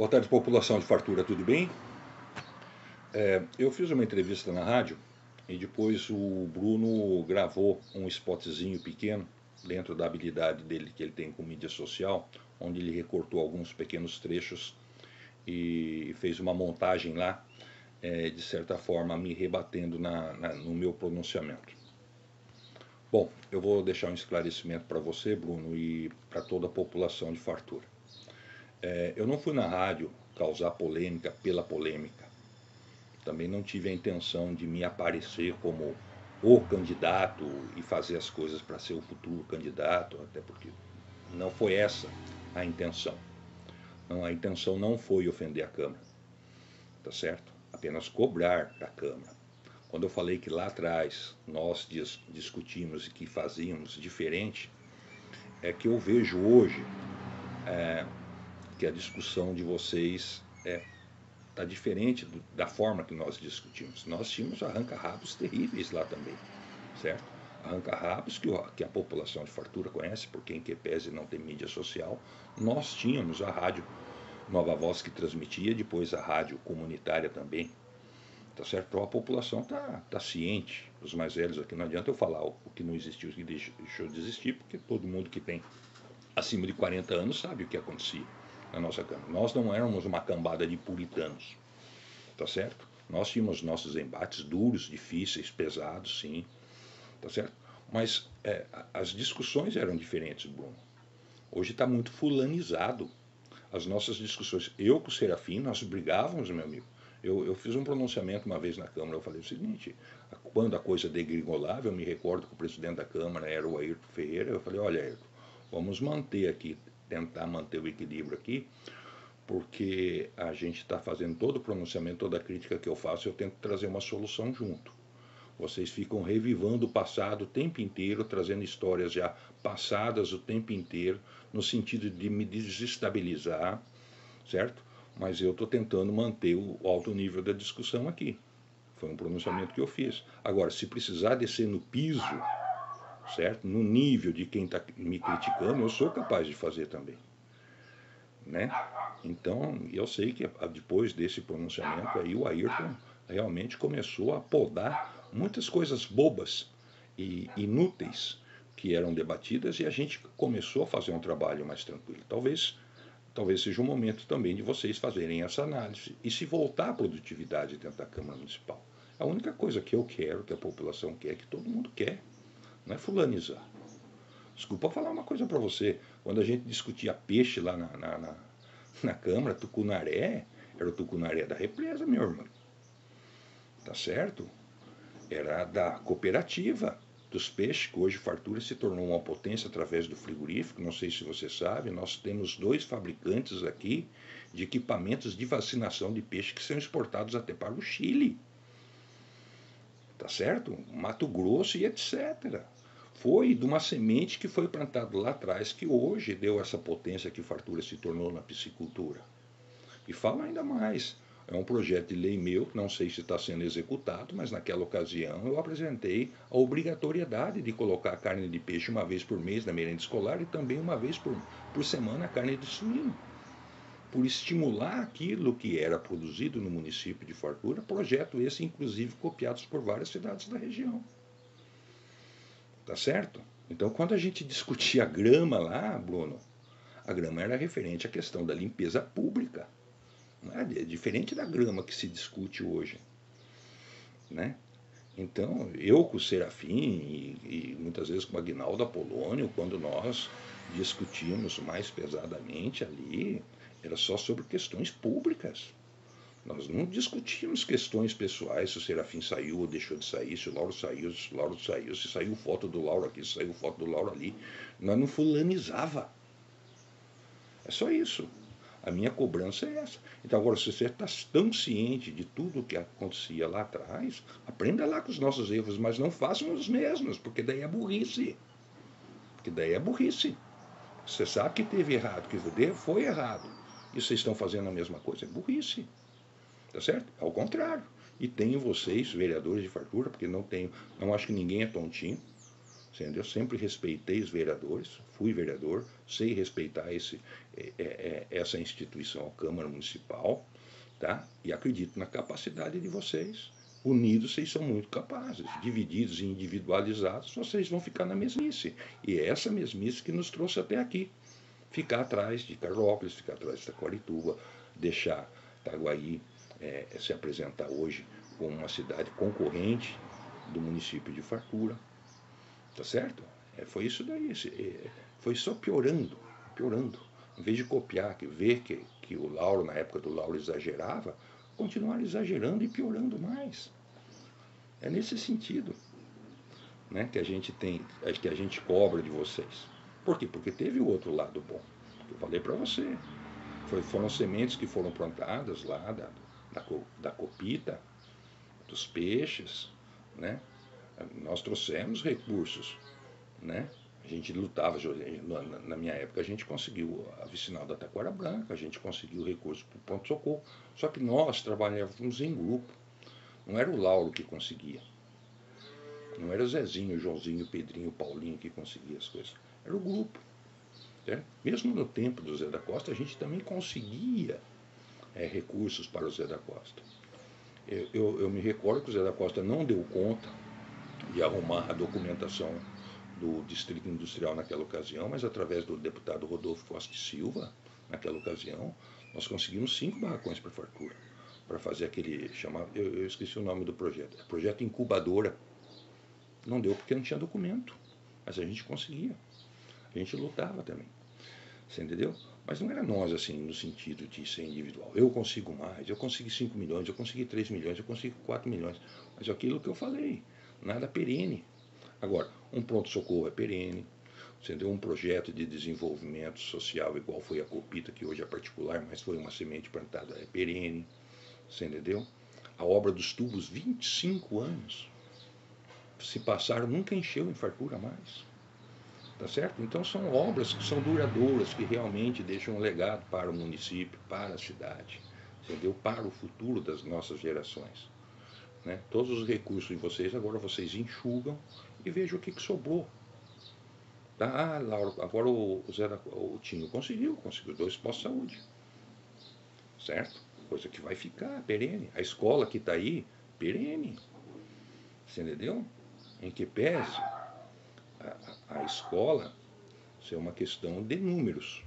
Boa tarde, população de Fartura, tudo bem? Eu fiz uma entrevista na rádio e depois o Bruno gravou um spotzinho pequeno dentro da habilidade dele que ele tem com mídia social, onde ele recortou alguns pequenos trechos e fez uma montagem lá, de certa forma me rebatendo no meu pronunciamento. Bom, eu vou deixar um esclarecimento para você, Bruno, e para toda a população de Fartura. Eu não fui na rádio causar polêmica pela polêmica. Também não tive a intenção de me aparecer como o candidato e fazer as coisas para ser o futuro candidato, até porque não foi essa a intenção. Não, a intenção não foi ofender a Câmara, tá certo? Apenas cobrar da Câmara. Quando eu falei que lá atrás nós discutimos e que fazíamos diferente, é que eu vejo hoje que a discussão de vocês está diferente da forma que nós discutimos. Nós tínhamos arranca-rabos terríveis lá também, certo? Arranca-rabos que a população de Fartura conhece, por quem que pese não tem mídia social. Nós tínhamos a rádio Nova Voz que transmitia, depois a rádio comunitária também, tá certo? Então a população tá ciente. Os mais velhos aqui, não adianta eu falar o que não existiu, o que deixou de existir, porque todo mundo que tem acima de 40 anos sabe o que acontecia na nossa Câmara. Nós não éramos uma cambada de puritanos, tá certo? Nós tínhamos nossos embates duros, difíceis, pesados, sim, tá certo? Mas as discussões eram diferentes, Bruno. Hoje está muito fulanizado as nossas discussões. Eu com o Serafim, nós brigávamos, meu amigo. Eu fiz um pronunciamento uma vez na Câmara, eu falei o seguinte, quando a coisa degringolava, eu me recordo que o presidente da Câmara era o Ayrton Ferreira, eu falei, olha, Ayrton, vamos manter aqui, tentar manter o equilíbrio aqui, porque a gente está fazendo todo o pronunciamento, toda a crítica que eu faço, eu tento trazer uma solução junto. Vocês ficam revivando o passado o tempo inteiro, trazendo histórias já passadas o tempo inteiro, no sentido de me desestabilizar, certo? Mas eu estou tentando manter o alto nível da discussão aqui. Foi um pronunciamento que eu fiz. Agora, se precisar descer no piso, certo? No nível de quem está me criticando, eu sou capaz de fazer também, né? Então, eu sei que depois desse pronunciamento aí, o Ayrton realmente começou a podar muitas coisas bobas e inúteis que eram debatidas e a gente começou a fazer um trabalho mais tranquilo. Talvez seja o momento também de vocês fazerem essa análise e se voltar à produtividade dentro da Câmara Municipal. A única coisa que eu quero, que a população quer, que todo mundo quer, não é fulanizar. Desculpa falar uma coisa para você. Quando a gente discutia peixe lá na Câmara, tucunaré, era o tucunaré da represa, meu irmão. Tá certo? Era da cooperativa dos peixes, que hoje Fartura se tornou uma potência através do frigorífico. Não sei se você sabe, nós temos 2 fabricantes aqui de equipamentos de vacinação de peixe que são exportados até para o Chile. Tá certo? Mato Grosso e etc. Foi de uma semente que foi plantada lá atrás que hoje deu essa potência que Fartura se tornou na piscicultura. E falo ainda mais, é um projeto de lei meu, não sei se está sendo executado, mas naquela ocasião eu apresentei a obrigatoriedade de colocar carne de peixe uma vez por mês na merenda escolar e também uma vez por semana a carne de suíno. Por estimular aquilo que era produzido no município de Fartura, projeto esse inclusive copiados por várias cidades da região. Tá certo? Então, quando a gente discutia a grama lá, Bruno, a grama era referente à questão da limpeza pública. É diferente da grama que se discute hoje, né? Então, eu com o Serafim e muitas vezes com o Aguinaldo Apolônio, quando nós discutimos mais pesadamente ali, era só sobre questões públicas. Nós não discutimos questões pessoais, se o Serafim saiu ou deixou de sair, se o Lauro saiu, se saiu foto do Lauro aqui, se saiu foto do Lauro ali. Nós não fulanizava. É só isso. A minha cobrança é essa. Então, agora, se você está tão ciente de tudo o que acontecia lá atrás, aprenda lá com os nossos erros, mas não façam os mesmos, porque daí é burrice. Porque daí é burrice. Você sabe que teve errado, que foi errado, e vocês estão fazendo a mesma coisa. É burrice. Tá certo? Ao contrário. E tenho vocês, vereadores de Fartura, porque não acho que ninguém é tontinho, entendeu? Eu sempre respeitei os vereadores, fui vereador, sei respeitar essa instituição, a Câmara Municipal, tá? E acredito na capacidade de vocês. Unidos, vocês são muito capazes. Divididos e individualizados, vocês vão ficar na mesmice. E é essa mesmice que nos trouxe até aqui. Ficar atrás de Carlópolis, ficar atrás de Taquarituba, deixar Itaguaí se apresentar hoje como uma cidade concorrente do município de Fartura. Tá certo? Foi isso daí. Foi só piorando, piorando. Em vez de copiar, ver que o Lauro, na época do Lauro, exagerava, continuar exagerando e piorando mais. É nesse sentido, né, que a gente cobra de vocês. Por quê? Porque teve o outro lado bom. Eu falei para você. Foram sementes que foram plantadas lá da copita, dos peixes, né? Nós trouxemos recursos, né? A gente lutava, na minha época a gente conseguiu a vicinal da Taquara Branca, a gente conseguiu recursos para o pronto-socorro, só que nós trabalhávamos em grupo, não era o Lauro que conseguia, não era o Zezinho, o Joãozinho, o Pedrinho, o Paulinho que conseguia as coisas, era o grupo. Né? Mesmo no tempo do Zé da Costa, a gente também conseguia recursos para o Zé da Costa. Eu me recordo que o Zé da Costa não deu conta de arrumar a documentação do Distrito Industrial naquela ocasião, mas através do deputado Rodolfo Costa Silva, naquela ocasião, nós conseguimos 5 barracões para Fartura, para fazer aquele chamado, eu esqueci o nome do projeto, projeto Incubadora. Não deu porque não tinha documento, mas a gente conseguia, a gente lutava também, você entendeu? Mas não era nós assim, no sentido de ser individual. Eu consigo mais, eu consegui 5 milhões, eu consegui 3 milhões, eu consigo 4 milhões, mas aquilo que eu falei, nada perene. Agora, um pronto-socorro é perene, entendeu? Um projeto de desenvolvimento social, igual foi a Copita, que hoje é particular, mas foi uma semente plantada, é perene, você entendeu? A obra dos tubos, 25 anos, se passaram, nunca encheu em Fartura mais, tá certo? Então são obras que são duradouras, que realmente deixam um legado para o município, para a cidade, entendeu? Para o futuro das nossas gerações. Né? Todos os recursos de vocês, agora vocês enxugam e vejam o que sobrou. Tá? Ah, Laura, agora o Tinho conseguiu 2 postos de saúde. Certo? Coisa que vai ficar perene. A escola que está aí, perene. Você entendeu? Em que pese a escola ser uma questão de números.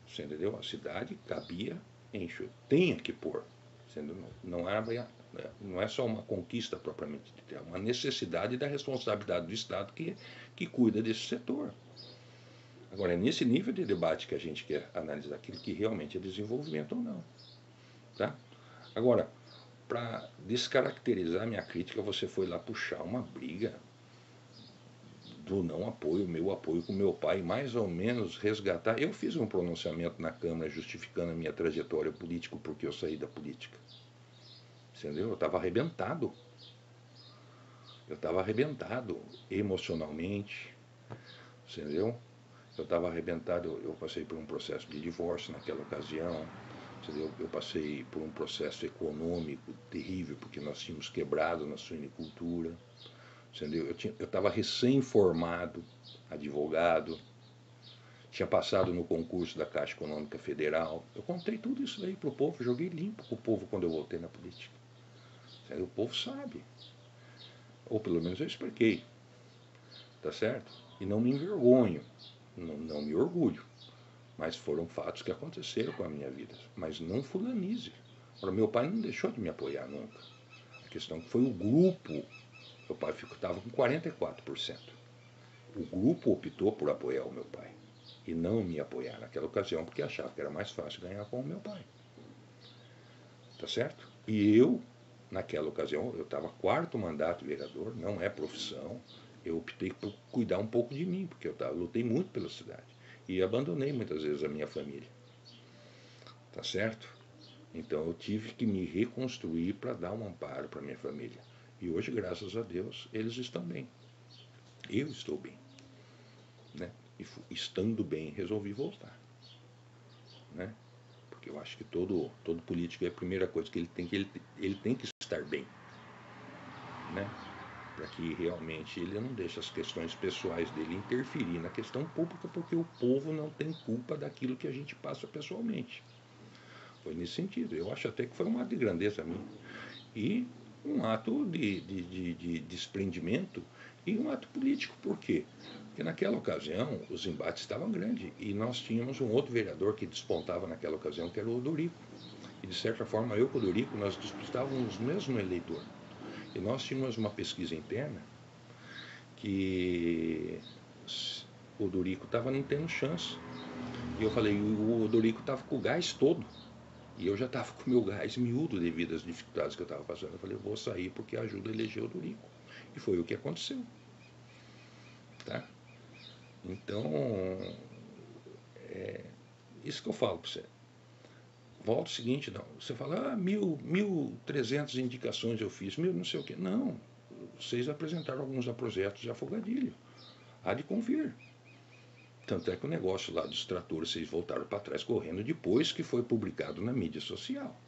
Você entendeu? A cidade cabia, enche, tenha que pôr. Não é só uma conquista propriamente dita, é uma necessidade da responsabilidade do Estado que cuida desse setor. Agora, é nesse nível de debate que a gente quer analisar aquilo que realmente é desenvolvimento ou não. Tá? Agora, para descaracterizar minha crítica, você foi lá puxar uma briga do não apoio, meu apoio com meu pai, mais ou menos resgatar. Eu fiz um pronunciamento na Câmara justificando a minha trajetória política porque eu saí da política. Entendeu? Eu estava arrebentado. Eu estava arrebentado emocionalmente. Entendeu? Eu estava arrebentado, eu passei por um processo de divórcio naquela ocasião. Entendeu? Eu passei por um processo econômico terrível, porque nós tínhamos quebrado na suinicultura. Entendeu? Eu estava recém-formado, advogado, tinha passado no concurso da Caixa Econômica Federal. Eu contei tudo isso daí para o povo, joguei limpo para o povo quando eu voltei na política. Entendeu? O povo sabe. Ou pelo menos eu expliquei. Tá certo? E não me envergonho, não me orgulho. Mas foram fatos que aconteceram com a minha vida. Mas não fulanize. Ora, meu pai não deixou de me apoiar nunca. A questão foi o grupo. Meu pai estava com 44%. O grupo optou por apoiar o meu pai. E não me apoiar naquela ocasião, porque achava que era mais fácil ganhar com o meu pai. Tá certo? E eu, naquela ocasião, eu estava 4º mandato de vereador, não é profissão. Eu optei por cuidar um pouco de mim, porque eu lutei muito pela cidade. E abandonei muitas vezes a minha família. Tá certo? Então eu tive que me reconstruir para dar um amparo para minha família. E hoje, graças a Deus, eles estão bem. Eu estou bem. Né? E estando bem, resolvi voltar. Né? Porque eu acho que todo político é a primeira coisa que ele tem que estar bem. Né? para que realmente ele não deixe as questões pessoais dele interferir na questão pública, porque o povo não tem culpa daquilo que a gente passa pessoalmente. Foi nesse sentido. Eu acho até que foi um ato de grandeza minha. E um ato de desprendimento e um ato político. Por quê? Porque naquela ocasião os embates estavam grandes e nós tínhamos um outro vereador que despontava naquela ocasião, que era o Odorico. E de certa forma eu com o Odorico nós disputávamos mesmo no eleitor. E nós tínhamos uma pesquisa interna que o Odorico estava não tendo chance. E eu falei, o Odorico estava com o gás todo. E eu já estava com o meu gás miúdo devido às dificuldades que eu estava passando. Eu falei, eu vou sair porque ajuda a eleger o Odorico. E foi o que aconteceu. Tá? Então, isso que eu falo para você. Volta o seguinte, não. Você fala, 1.300 indicações eu fiz, 1.000 não sei o quê. Não, vocês apresentaram alguns projetos de afogadilho. Há de convir. Tanto é que o negócio lá dos tratores, vocês voltaram para trás correndo depois que foi publicado na mídia social.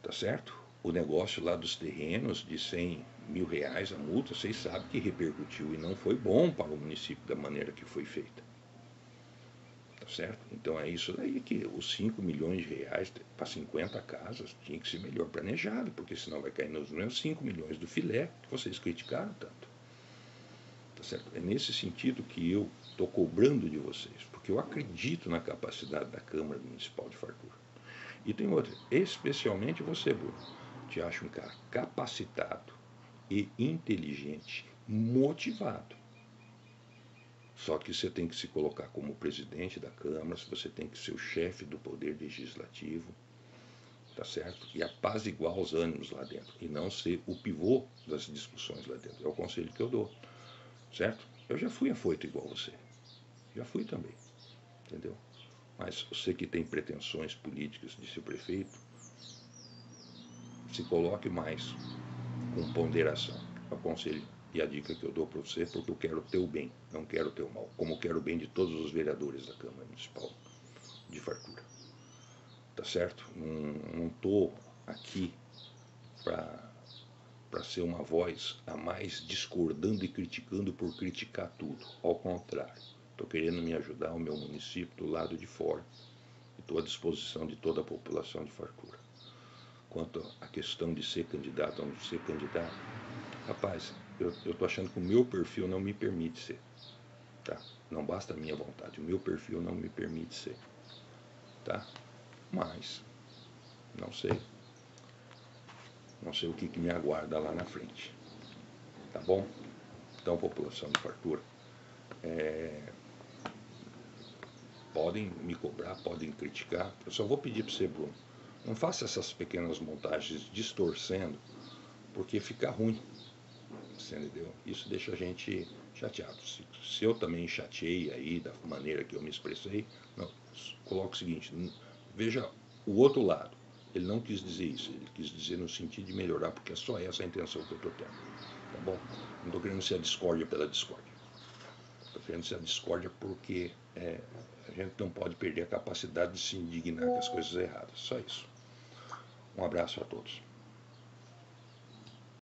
Tá certo? O negócio lá dos terrenos de 100 mil reais a multa, vocês sabem que repercutiu e não foi bom para o município da maneira que foi feita. Tá certo? Então é isso daí que os 5 milhões de reais para 50 casas tinha que ser melhor planejado, porque senão vai cair nos mesmos 5 milhões do filé que vocês criticaram tanto. Tá certo? É nesse sentido que eu estou cobrando de vocês, porque eu acredito na capacidade da Câmara Municipal de Fartura. E tem outra, especialmente você, Bruno, te acho um cara capacitado e inteligente, motivado. Só que você tem que se colocar como presidente da Câmara, você tem que ser o chefe do Poder Legislativo, tá certo? E apaziguar os ânimos lá dentro, e não ser o pivô das discussões lá dentro. É o conselho que eu dou, certo? Eu já fui afoito igual você, já fui também, entendeu? Mas você que tem pretensões políticas de ser prefeito, se coloque mais com ponderação. É o conselho e a dica que eu dou para você, porque eu quero o teu bem, não quero o teu mal, como eu quero o bem de todos os vereadores da Câmara Municipal de Fartura. Tá certo? Não estou aqui para ser uma voz a mais discordando e criticando por criticar tudo. Ao contrário, estou querendo me ajudar o meu município do lado de fora. Estou à disposição de toda a população de Fartura. Quanto à questão de ser candidato ou não ser candidato, rapaz, eu estou achando que o meu perfil não me permite ser. Tá? Não basta a minha vontade, o meu perfil não me permite ser. Tá? Mas, não sei. Não sei o que me aguarda lá na frente. Tá bom? Então, população de Fartura, podem me cobrar, podem criticar. Eu só vou pedir para você, Bruno, não faça essas pequenas montagens distorcendo, porque fica ruim. Você entendeu? Isso deixa a gente chateado. Se eu também chateei aí da maneira que eu me expressei, não, coloque o seguinte, veja o outro lado. Ele não quis dizer isso, ele quis dizer no sentido de melhorar, porque é só essa a intenção que eu estou tendo. Tá bom? Não estou querendo ser a discórdia pela discórdia. Estou querendo ser a discórdia porque a gente não pode perder a capacidade de se indignar com as coisas erradas. Só isso. Um abraço a todos.